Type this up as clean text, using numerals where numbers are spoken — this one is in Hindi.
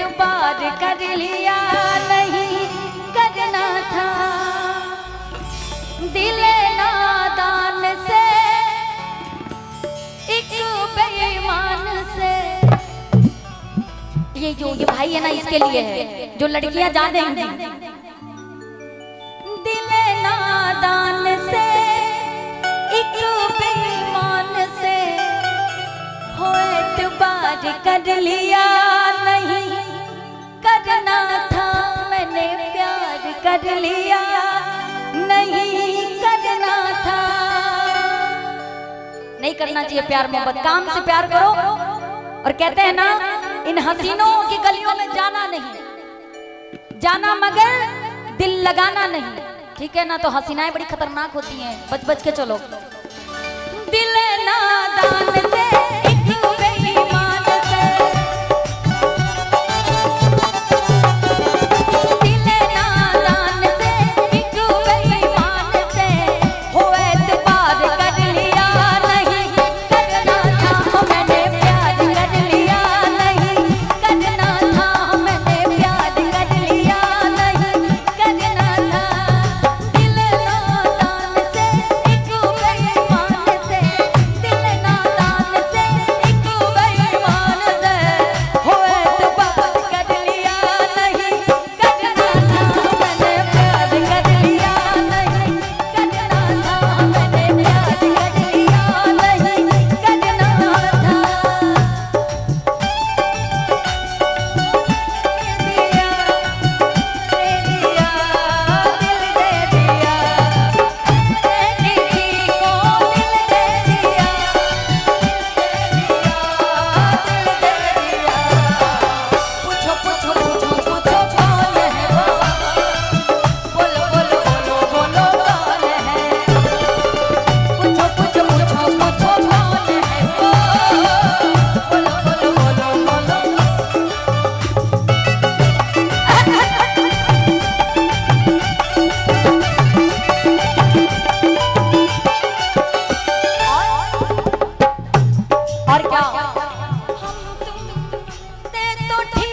एतबार कर लिया नहीं करना था, दिल नादान से एक बेईमान से। ये भाई है ना, इसके लिए है जो लड़कियां जा देंगी। दिल नादान से एक बेईमान से हो एतबार कर लिया नहीं करना था, मैंने प्यार कर लिया नहीं करना था। नहीं करना चाहिए प्यार मोहब्बत, काम से प्यार करो। और कहते हैं ना, इन हसीनों की गलियों में जाना नहीं, जाना मगर दिल लगाना नहीं, ठीक है ना। तो हसीनाएं बड़ी खतरनाक होती हैं, बच बच के चलो। दिल नादान से एक बेईमान से, दिल नादान से एक बेईमान से हो एतबार कर लिया नहीं करना था, मैंने प्यार कर लिया नहीं करना था, मैंने प्यार कर लिया नहीं करना था। दिल नादान से एक बेईमान से, दिल नादान से एक बेईमान से हो एतबार कर लिया नहीं करना था, मैंने प्यार कर लिया नहीं करना था, मैंने प्यार कर लिया नहीं करना था। पूछो पूछो पूछो पूछो कौन है वो, बोलो बोलो बोलो बोलो कौन है। पूछो पूछो पूछो पूछो कौन है वो, बोलो बोलो बोलो बोलो। और क्या, हम तुम ते तो ठीक